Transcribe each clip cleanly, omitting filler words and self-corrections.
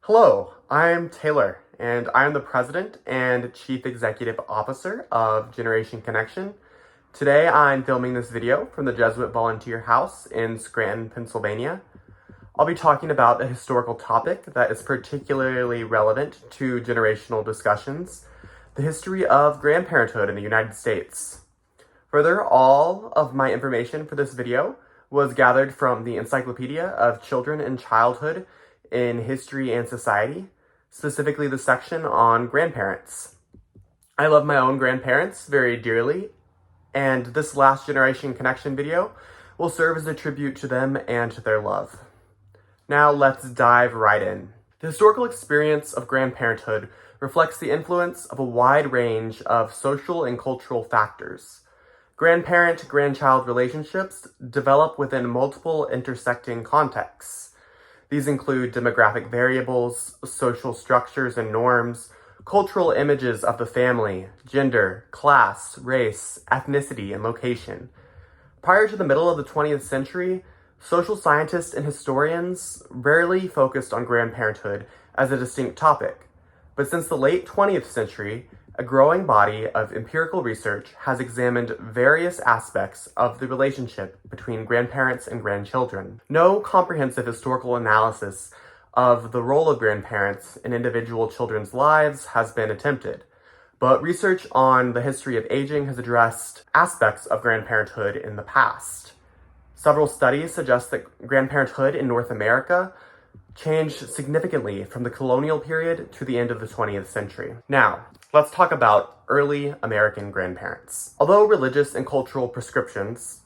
Hello, I'm Taylor, and I'm the President and Chief Executive Officer of Generation Connection. Today I'm filming this video from the Jesuit Volunteer House in Scranton, Pennsylvania. I'll be talking about a historical topic that is particularly relevant to generational discussions, the history of grandparenthood in the United States. Further, all of my information for this video was gathered from the Encyclopedia of Children and Childhood in History and Society, specifically the section on grandparents. I love my own grandparents very dearly, and this last generation connection video will serve as a tribute to them and to their love. Now let's dive right in. The historical experience of grandparenthood reflects the influence of a wide range of social and cultural factors. Grandparent-grandchild relationships develop within multiple intersecting contexts. These include demographic variables, social structures and norms, cultural images of the family, gender, class, race, ethnicity, and location. Prior to the middle of the 20th century, social scientists and historians rarely focused on grandparenthood as a distinct topic. But since the late 20th century, a growing body of empirical research has examined various aspects of the relationship between grandparents and grandchildren. No comprehensive historical analysis of the role of grandparents in individual children's lives has been attempted, but research on the history of aging has addressed aspects of grandparenthood in the past. Several studies suggest that grandparenthood in North America changed significantly from the colonial period to the end of the 20th century. Now, let's talk about early American grandparents. Although religious and cultural prescriptions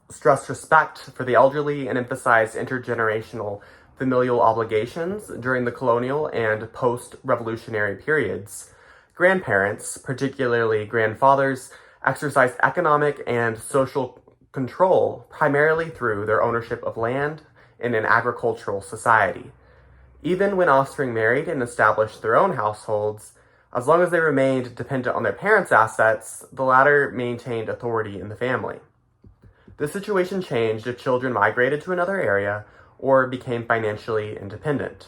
stressed respect for the elderly and emphasized intergenerational familial obligations during the colonial and post-revolutionary periods, grandparents, particularly grandfathers, exercised economic and social control primarily through their ownership of land in an agricultural society. Even when offspring married and established their own households, as long as they remained dependent on their parents' assets, the latter maintained authority in the family. This situation changed if children migrated to another area or became financially independent.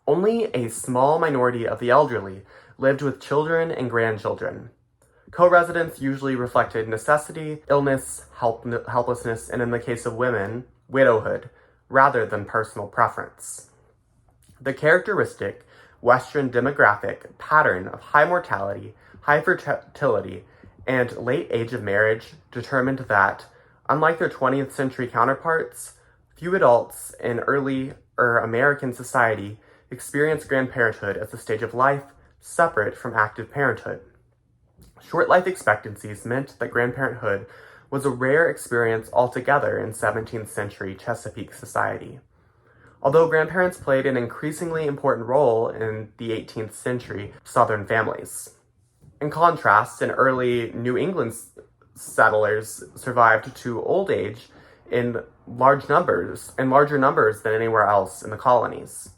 Only a small minority of the elderly lived with children and grandchildren. Co-residence usually reflected necessity, illness, helplessness, and in the case of women, widowhood, rather than personal preference. The characteristic Western demographic pattern of high mortality, high fertility, and late age of marriage determined that, unlike their 20th century counterparts, few adults in earlier American society experienced grandparenthood as a stage of life separate from active parenthood. Short life expectancies meant that grandparenthood was a rare experience altogether in 17th century Chesapeake society. Although grandparents played an increasingly important role in the 18th century Southern families. In contrast, in early New England settlers survived to old age in larger numbers than anywhere else in the colonies.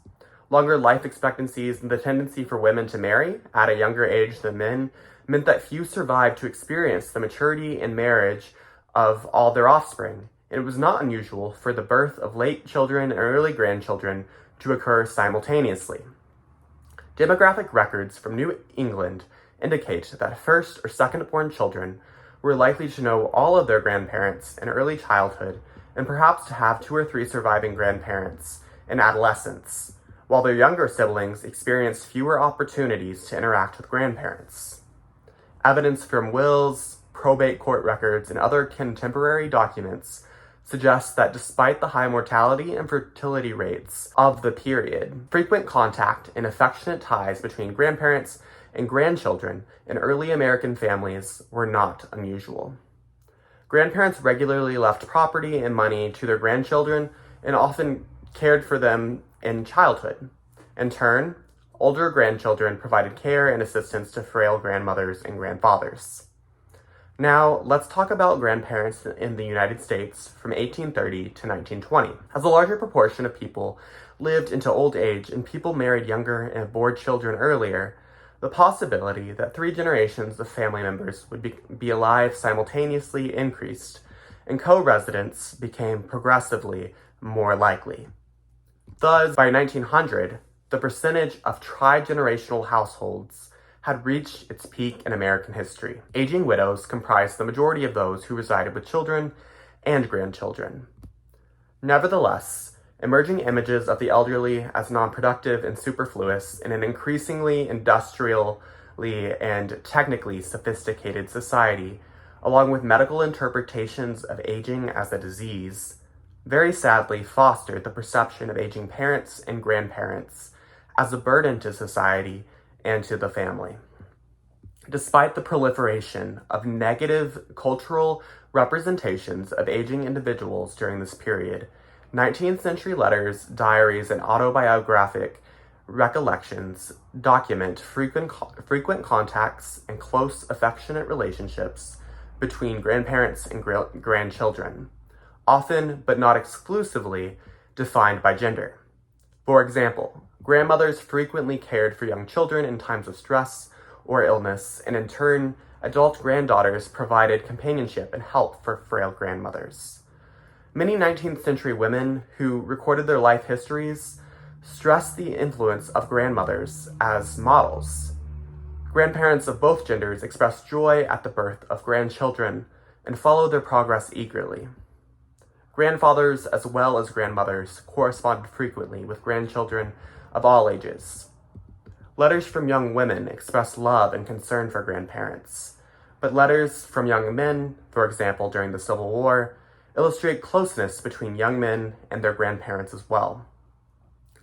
Longer life expectancies and the tendency for women to marry at a younger age than men meant that few survived to experience the maturity and marriage of all their offspring, and it was not unusual for the birth of late children and early grandchildren to occur simultaneously. Demographic records from New England indicate that first or second-born children were likely to know all of their grandparents in early childhood and perhaps to have 2 or 3 surviving grandparents in adolescence, while their younger siblings experienced fewer opportunities to interact with grandparents. Evidence from wills, probate court records, and other contemporary documents suggests that despite the high mortality and fertility rates of the period, frequent contact and affectionate ties between grandparents and grandchildren in early American families were not unusual. Grandparents regularly left property and money to their grandchildren and often cared for them in childhood. In turn, older grandchildren provided care and assistance to frail grandmothers and grandfathers. Now, let's talk about grandparents in the United States from 1830 to 1920. As a larger proportion of people lived into old age and people married younger and bore children earlier, the possibility that 3 generations of family members would be alive simultaneously increased, and co-residence became progressively more likely. Thus, by 1900, the percentage of tri-generational households had reached its peak in American history. Aging widows comprised the majority of those who resided with children and grandchildren. Nevertheless, emerging images of the elderly as non-productive and superfluous in an increasingly industrially and technically sophisticated society, along with medical interpretations of aging as a disease, very sadly fostered the perception of aging parents and grandparents as a burden to society and to the family. Despite the proliferation of negative cultural representations of aging individuals during this period, 19th century letters, diaries, and autobiographic recollections document frequent contacts and close affectionate relationships between grandparents and grandchildren, often, but not exclusively, defined by gender. For example, grandmothers frequently cared for young children in times of stress or illness, and in turn, adult granddaughters provided companionship and help for frail grandmothers. Many 19th century women who recorded their life histories stressed the influence of grandmothers as models. Grandparents of both genders expressed joy at the birth of grandchildren and followed their progress eagerly. Grandfathers as well as grandmothers corresponded frequently with grandchildren of all ages. Letters from young women expressed love and concern for grandparents, but letters from young men, for example during the Civil War, illustrate closeness between young men and their grandparents as well.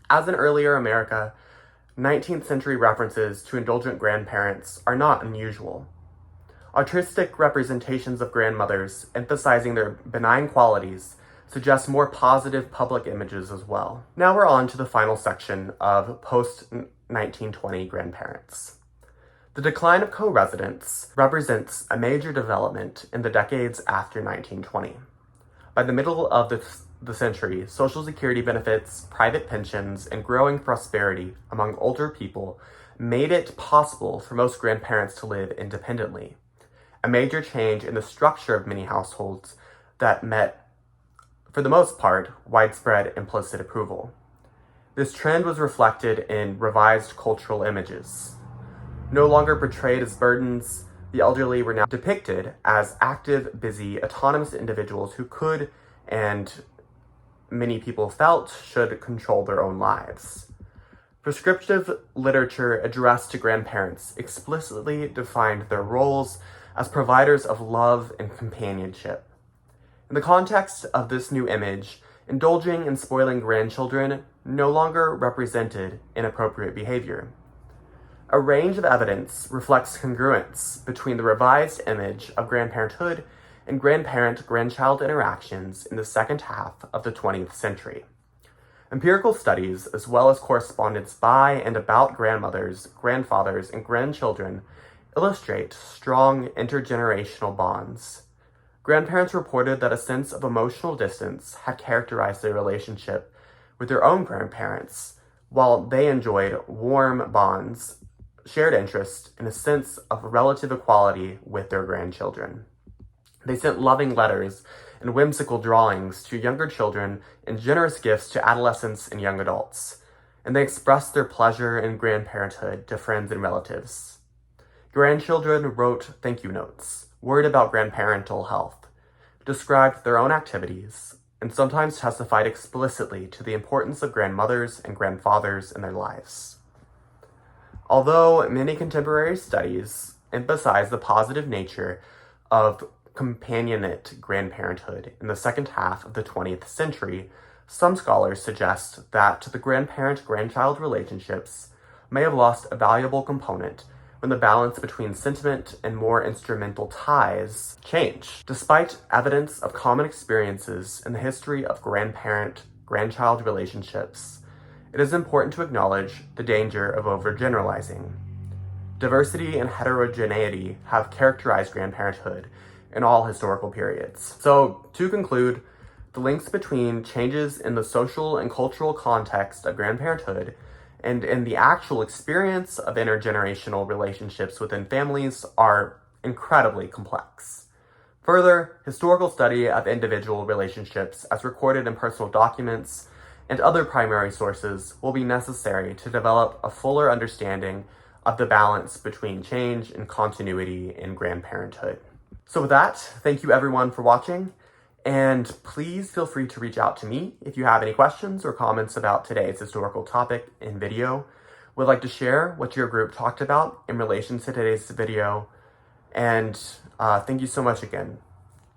As in earlier America, 19th century references to indulgent grandparents are not unusual. Artistic representations of grandmothers, emphasizing their benign qualities, suggest more positive public images as well. Now we're on to the final section of post-1920 grandparents. The decline of co-residence represents a major development in the decades after 1920. By the middle of the century, Social Security benefits, private pensions, and growing prosperity among older people made it possible for most grandparents to live independently, a major change in the structure of many households that met, for the most part, widespread implicit approval. This trend was reflected in revised cultural images. No longer portrayed as burdens, the elderly were now depicted as active, busy, autonomous individuals who could, and many people felt, should control their own lives. Prescriptive literature addressed to grandparents explicitly defined their roles as providers of love and companionship. In the context of this new image, indulging and spoiling grandchildren no longer represented inappropriate behavior. A range of evidence reflects congruence between the revised image of grandparenthood and grandparent-grandchild interactions in the second half of the 20th century. Empirical studies, as well as correspondence by and about grandmothers, grandfathers, and grandchildren, illustrate strong intergenerational bonds. Grandparents reported that a sense of emotional distance had characterized their relationship with their own grandparents, while they enjoyed warm bonds, shared interests, and a sense of relative equality with their grandchildren. They sent loving letters and whimsical drawings to younger children and generous gifts to adolescents and young adults, and they expressed their pleasure in grandparenthood to friends and relatives. Grandchildren wrote thank you notes, worried about grandparental health, described their own activities, and sometimes testified explicitly to the importance of grandmothers and grandfathers in their lives. Although many contemporary studies emphasize the positive nature of companionate grandparenthood in the second half of the 20th century, some scholars suggest that the grandparent-grandchild relationships may have lost a valuable component when the balance between sentiment and more instrumental ties changed. Despite evidence of common experiences in the history of grandparent-grandchild relationships, it is important to acknowledge the danger of overgeneralizing. Diversity and heterogeneity have characterized grandparenthood in all historical periods. So, to conclude, the links between changes in the social and cultural context of grandparenthood and in the actual experience of intergenerational relationships within families are incredibly complex. Further, historical study of individual relationships as recorded in personal documents and other primary sources will be necessary to develop a fuller understanding of the balance between change and continuity in grandparenthood. So with that, thank you everyone for watching, and please feel free to reach out to me if you have any questions or comments about today's historical topic and video, would like to share what your group talked about in relation to today's video, and thank you so much again.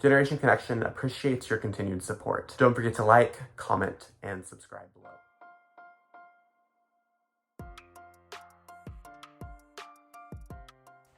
Generation Connection appreciates your continued support. Don't forget to like, comment, and subscribe below.